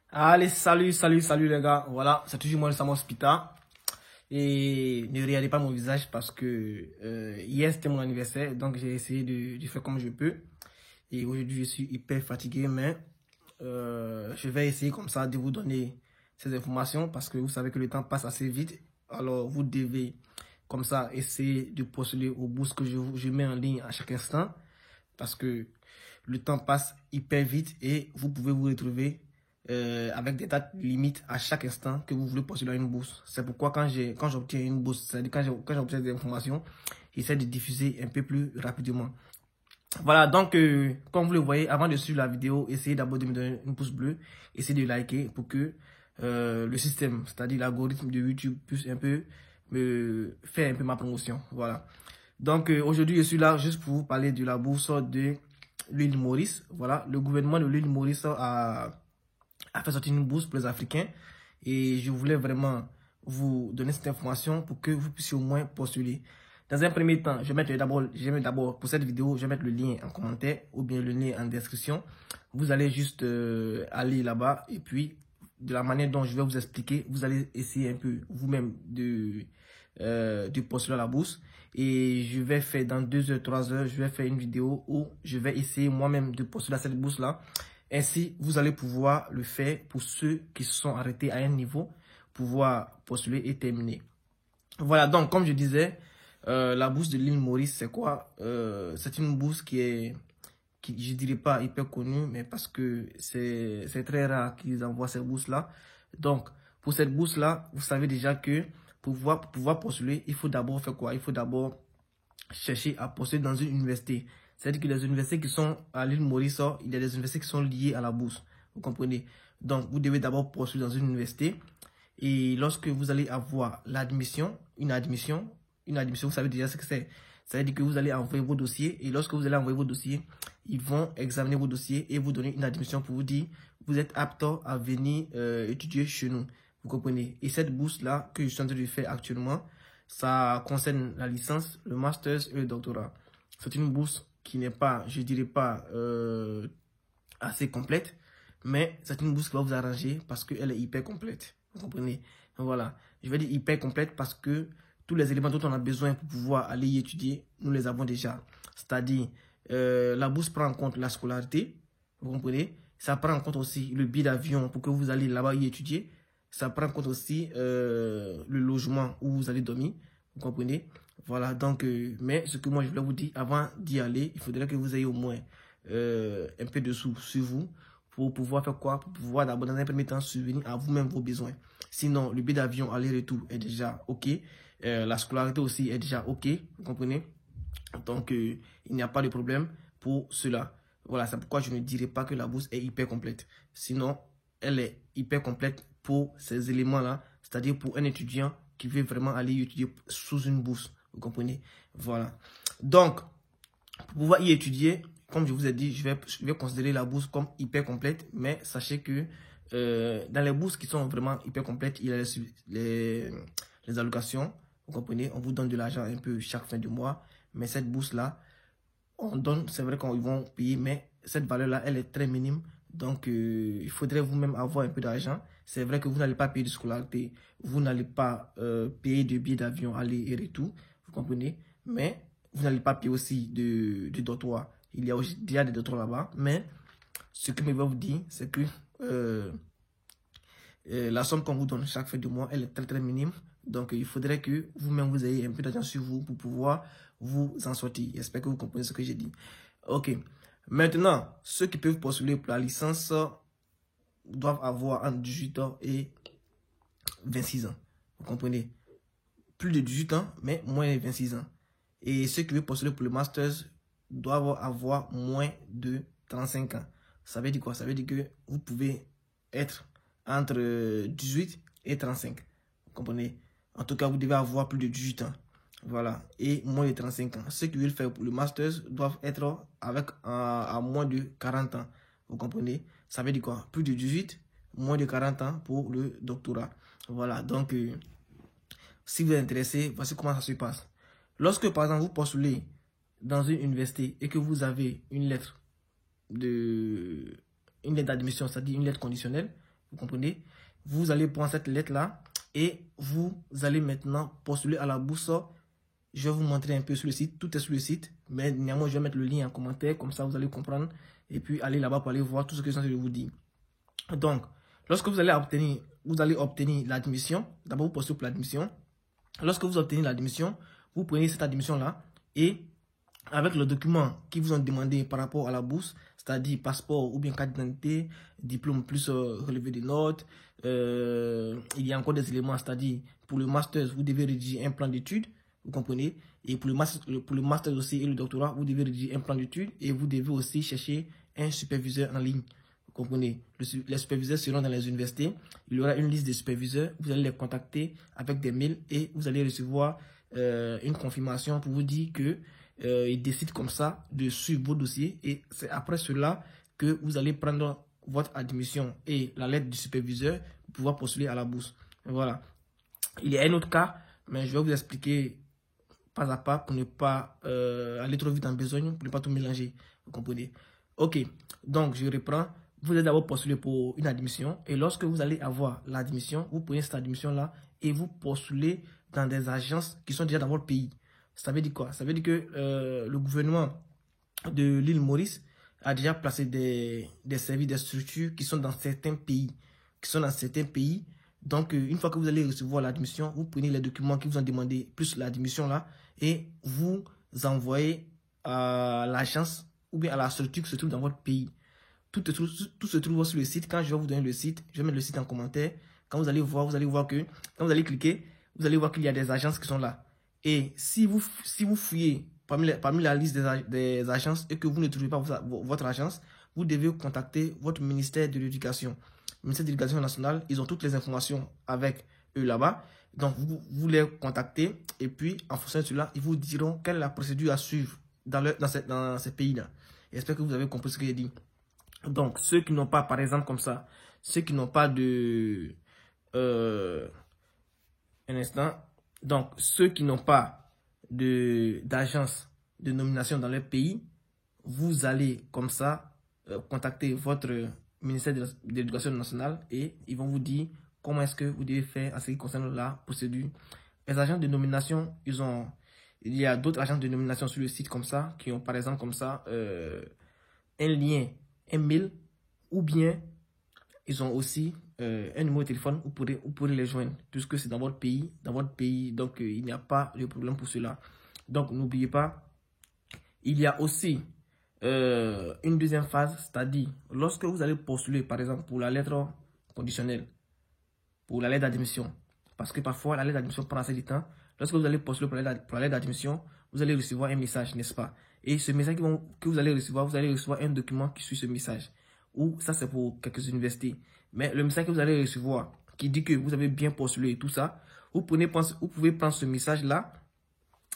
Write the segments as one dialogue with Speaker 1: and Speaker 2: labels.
Speaker 1: Allez, salut les gars. Voilà, c'est toujours moi, le Samo Spita. Et ne regardez pas mon visage parce que hier c'était mon anniversaire, donc j'ai essayé de faire comme je peux. Et aujourd'hui je suis hyper fatigué, mais je vais essayer comme ça de vous donner ces informations parce que vous savez que le temps passe assez vite. Alors vous devez comme ça essayer de postuler aux bourses que je mets en ligne à chaque instant parce que le temps passe hyper vite et vous pouvez vous retrouver avec des dates limites à chaque instant que vous voulez postuler à une bourse. C'est pourquoi quand j'obtiens une bourse, c'est-à-dire quand j'obtiens des informations, j'essaie de diffuser un peu plus rapidement. Voilà, donc comme vous le voyez, avant de suivre la vidéo, essayez d'abord de me donner une pouce bleu, essayez de liker pour que le système, c'est-à-dire l'algorithme de YouTube puisse un peu me faire un peu ma promotion. Voilà. Donc aujourd'hui, je suis là juste pour vous parler de la bourse de l'île Maurice. Voilà, le gouvernement de l'île Maurice a fait sortir une bourse pour les Africains et je voulais vraiment vous donner cette information pour que vous puissiez au moins postuler. Dans un premier temps, je vais mettre d'abord pour cette vidéo, je vais mettre le lien en commentaire ou bien le lien en description. Vous allez juste aller là-bas et puis de la manière dont je vais vous expliquer, vous allez essayer un peu vous-même de postuler à la bourse. Et je vais faire dans 2 heures, 3 heures, je vais faire une vidéo où je vais essayer moi-même de postuler à cette bourse-là. Ainsi, vous allez pouvoir le faire pour ceux qui se sont arrêtés à un niveau, pouvoir postuler et terminer. Voilà, donc comme je disais, la bourse de l'île Maurice, c'est quoi? C'est une bourse je dirais pas hyper connue, mais parce que c'est très rare qu'ils envoient ces bourses-là. Donc, pour cette bourse-là, vous savez déjà que pour pouvoir postuler, il faut d'abord faire quoi? Il faut d'abord chercher à postuler dans une université. C'est-à-dire que les universités qui sont à l'île Maurice, il y a des universités qui sont liées à la bourse. Vous comprenez? Donc, vous devez d'abord postuler dans une université. Et lorsque vous allez avoir l'admission, une admission, vous savez déjà ce que c'est. Ça veut dire que vous allez envoyer vos dossiers. Et lorsque vous allez envoyer vos dossiers, ils vont examiner vos dossiers et vous donner une admission pour vous dire vous êtes apte à venir étudier chez nous. Vous comprenez? Et cette bourse-là que je suis en train de faire actuellement, ça concerne la licence, le master et le doctorat. C'est une bourse qui n'est pas, je dirais pas, assez complète, mais c'est une bourse qui va vous arranger parce qu'elle est hyper complète. Vous comprenez? Voilà. Je vais dire hyper complète parce que tous les éléments dont on a besoin pour pouvoir aller y étudier, nous les avons déjà. C'est-à-dire, la bourse prend en compte la scolarité. Vous comprenez? Ça prend en compte aussi le billet d'avion pour que vous allez là-bas y étudier. Ça prend en compte aussi le logement où vous allez dormir. Vous comprenez? Voilà, donc, mais ce que moi je voulais vous dire, avant d'y aller, il faudrait que vous ayez au moins un peu de sous sur vous pour pouvoir faire quoi? Pour pouvoir d'abord dans un premier temps subvenir à vous-même vos besoins. Sinon, le billet d'avion aller-retour est déjà OK. La scolarité aussi est déjà OK. Vous comprenez? Donc, il n'y a pas de problème pour cela. Voilà, c'est pourquoi je ne dirais pas que la bourse est hyper complète. Sinon, elle est hyper complète pour ces éléments-là, c'est-à-dire pour un étudiant qui veut vraiment aller étudier sous une bourse. Vous comprenez? Voilà. Donc, pour pouvoir y étudier, comme je vous ai dit, je vais considérer la bourse comme hyper complète, mais sachez que dans les bourses qui sont vraiment hyper complètes, il y a les allocations. Vous comprenez? On vous donne de l'argent un peu chaque fin de mois, mais cette bourse-là, on donne, c'est vrai qu'ils vont payer, mais cette valeur-là, elle est très minime. Donc, il faudrait vous-même avoir un peu d'argent. C'est vrai que vous n'allez pas payer de scolarité, vous n'allez pas payer de billets d'avion aller et retour, vous comprenez? Mais vous n'allez pas payer aussi de dortoir. Il y a aussi déjà des dortoirs là-bas, mais ce que je vais vous dire, c'est que la somme qu'on vous donne chaque fin de mois, elle est très très minime. Donc, il faudrait que vous-même vous ayez un peu d'argent sur vous pour pouvoir vous en sortir. J'espère que vous comprenez ce que j'ai dit. Ok. Maintenant, ceux qui peuvent postuler pour la licence doivent avoir entre 18 ans et 26 ans. Vous comprenez? Plus de 18 ans, mais moins de 26 ans. Et ceux qui veulent postuler pour le master doivent avoir moins de 35 ans. Ça veut dire quoi? Ça veut dire que vous pouvez être entre 18 et 35. Vous comprenez? En tout cas, vous devez avoir plus de 18 ans. Voilà. Et moins de 35 ans. Ceux qui veulent faire pour le master doivent être à moins de 40 ans. Vous comprenez? Ça veut dire quoi? Plus de 18, moins de 40 ans pour le doctorat. Voilà. Donc, si vous êtes intéressé, voici comment ça se passe. Lorsque, par exemple, vous postulez dans une université et que vous avez une lettre d'admission, c'est-à-dire une lettre conditionnelle, Vous comprenez? Vous allez prendre cette lettre-là et vous allez maintenant postuler à la bourse. Je vais vous montrer un peu sur le site. Tout est sur le site. Mais néanmoins, je vais mettre le lien en commentaire. Comme ça, vous allez comprendre. Et puis, allez là-bas pour aller voir tout ce que je vous dis. Donc, lorsque vous allez obtenir l'admission, d'abord vous postulez pour l'admission. Lorsque vous obtenez l'admission, vous prenez cette admission-là et avec le document qui vous ont demandé par rapport à la bourse, c'est-à-dire passeport ou bien carte d'identité, diplôme plus relevé des notes, il y a encore des éléments, c'est-à-dire pour le master, vous devez rédiger un plan d'études, vous comprenez, et pour le master aussi et le doctorat, vous devez rédiger un plan d'études et vous devez aussi chercher un superviseur en ligne. Vous comprenez, les superviseurs seront dans les universités, il y aura une liste de superviseurs, vous allez les contacter avec des mails et vous allez recevoir une confirmation pour vous dire que ils décident comme ça de suivre vos dossiers et c'est après cela que vous allez prendre votre admission et la lettre du superviseur pour pouvoir postuler à la bourse. Voilà. Il y a un autre cas, mais je vais vous expliquer pas à pas pour ne pas aller trop vite en besogne, pour ne pas tout mélanger. Vous comprenez? Ok, donc je reprends. Vous allez d'abord postuler pour une admission et lorsque vous allez avoir l'admission, vous prenez cette admission-là et vous postulez dans des agences qui sont déjà dans votre pays. Ça veut dire quoi? Ça veut dire que le gouvernement de l'île Maurice a déjà placé des services, des structures qui sont dans certains pays. Donc, une fois que vous allez recevoir l'admission, vous prenez les documents qui vous ont demandé, plus l'admission là, et vous envoyez à l'agence ou bien à la structure qui se trouve dans votre pays. Tout se trouve sur le site. Quand je vais vous donner le site, je vais mettre le site en commentaire. Quand vous allez voir que, quand vous allez cliquer, vous allez voir qu'il y a des agences qui sont là. Et si vous fouillez parmi la liste des agences et que vous ne trouvez pas votre agence, vous devez contacter votre ministère de l'Éducation. Le ministère de l'Éducation nationale, ils ont toutes les informations avec eux là-bas. Donc, vous les contactez et puis, en fonction de cela, ils vous diront quelle est la procédure à suivre dans ces pays-là. J'espère que vous avez compris ce que j'ai dit. Donc, ceux qui n'ont pas, par exemple, comme ça, ceux qui n'ont pas de... un instant. Donc, ceux qui n'ont pas d'agence de nomination dans leur pays, vous allez comme ça contacter votre ministère de l'Éducation nationale et ils vont vous dire comment est-ce que vous devez faire en ce qui concerne la procédure. Les agences de nomination, il y a d'autres agences de nomination sur le site comme ça, qui ont par exemple comme ça un lien, un mail, ou bien ils ont aussi un numéro de téléphone, vous pourrez les joindre, puisque c'est dans votre pays, donc il n'y a pas de problème pour cela. Donc n'oubliez pas, il y a aussi une deuxième phase, c'est-à-dire lorsque vous allez postuler par exemple pour la lettre conditionnelle, pour la lettre d'admission, parce que parfois la lettre d'admission prend assez de temps. Lorsque vous allez postuler pour la lettre d'admission, vous allez recevoir un message, n'est-ce pas? Et ce message que vous allez recevoir un document qui suit ce message. Ou ça c'est pour quelques universités. Mais le message que vous allez recevoir, qui dit que vous avez bien postulé et tout ça, vous pouvez prendre ce message-là.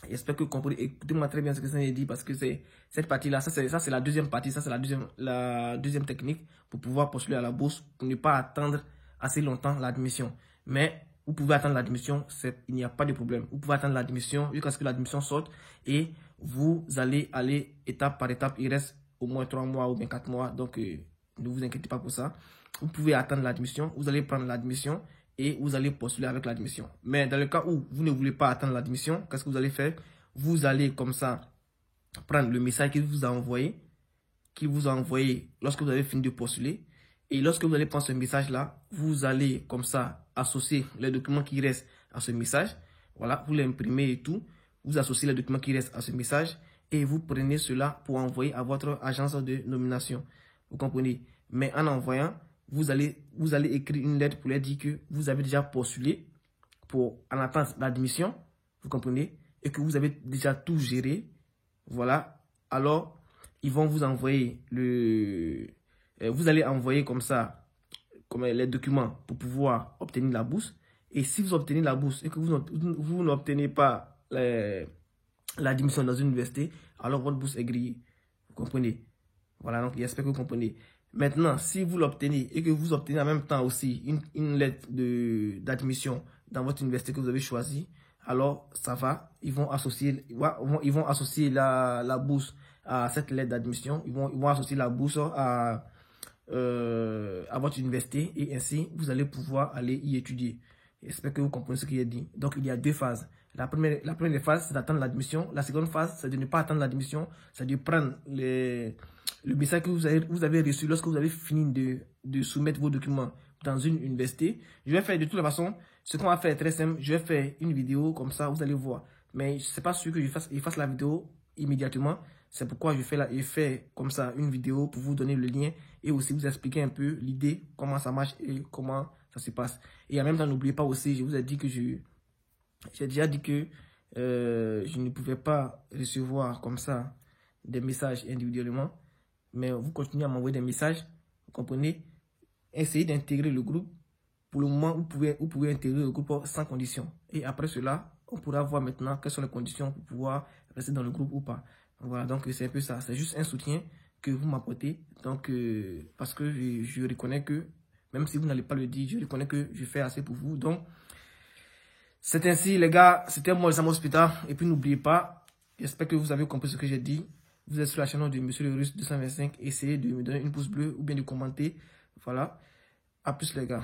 Speaker 1: J'espère que vous comprenez. Écoutez-moi très bien ce que ça dit parce que c'est cette partie-là, ça c'est la deuxième partie, ça c'est la deuxième technique pour pouvoir postuler à la bourse, pour ne pas attendre assez longtemps l'admission. Mais vous pouvez attendre l'admission, il n'y a pas de problème. Vous pouvez attendre l'admission jusqu'à ce que l'admission sorte et vous allez aller étape par étape. Il reste au moins 3 mois ou bien 4 mois, donc ne vous inquiétez pas pour ça. Vous pouvez attendre l'admission, vous allez prendre l'admission et vous allez postuler avec l'admission. Mais dans le cas où vous ne voulez pas attendre l'admission, qu'est-ce que vous allez faire? Vous allez comme ça prendre le message qu'il vous a envoyé, lorsque vous avez fini de postuler. Et lorsque vous allez prendre ce message-là, vous allez comme ça associer les documents qui restent à ce message. Voilà, vous l'imprimez et tout. Vous associez les documents qui restent à ce message et vous prenez cela pour envoyer à votre agence de nomination. Vous comprenez? Mais en envoyant, vous allez écrire une lettre pour leur dire que vous avez déjà postulé en attente d'admission. Vous comprenez? Et que vous avez déjà tout géré. Voilà. Alors, ils vont vous envoyer vous allez envoyer comme ça les documents pour pouvoir obtenir la bourse. Et si vous obtenez la bourse et que vous n'obtenez pas l'admission dans une université, alors votre bourse est grillée. Vous comprenez? Voilà, donc j'espère que vous comprenez. Maintenant, si vous l'obtenez et que vous obtenez en même temps aussi une lettre d'admission dans votre université que vous avez choisie, alors ça va. Ils vont associer la bourse à cette lettre d'admission. Ils vont associer la bourse à à votre université et ainsi vous allez pouvoir aller y étudier. J'espère que vous comprenez ce que j'ai dit. Donc il y a deux phases. La première phase, c'est d'attendre l'admission. La seconde phase, c'est de ne pas attendre l'admission. C'est de prendre le message que vous avez reçu lorsque vous avez fini de soumettre vos documents dans une université. Je vais faire de toute façon, ce qu'on va faire est très simple. Je vais faire une vidéo comme ça, vous allez voir. Mais je ne sais pas sûr que je fasse la vidéo immédiatement. C'est pourquoi je fais comme ça une vidéo pour vous donner le lien et aussi vous expliquer un peu l'idée, comment ça marche et comment ça se passe. Et en même temps, n'oubliez pas aussi, je vous ai dit que j'ai déjà dit que je ne pouvais pas recevoir comme ça des messages individuellement. Mais vous continuez à m'envoyer des messages, vous comprenez? Essayez d'intégrer le groupe. Pour le moment, vous pouvez intégrer le groupe sans condition. Et après cela, on pourra voir maintenant quelles sont les conditions pour pouvoir rester dans le groupe ou pas. Voilà, donc c'est un peu ça. C'est juste un soutien que vous m'apportez. Donc, parce que je reconnais que, même si vous n'allez pas le dire, je reconnais que je fais assez pour vous. Donc, c'est ainsi, les gars. C'était moi, Samo Spita. Et puis, n'oubliez pas, j'espère que vous avez compris ce que j'ai dit. Vous êtes sur la chaîne de Monsieur le Russe 225. Essayez de me donner une pouce bleu ou bien de commenter. Voilà. À plus, les gars.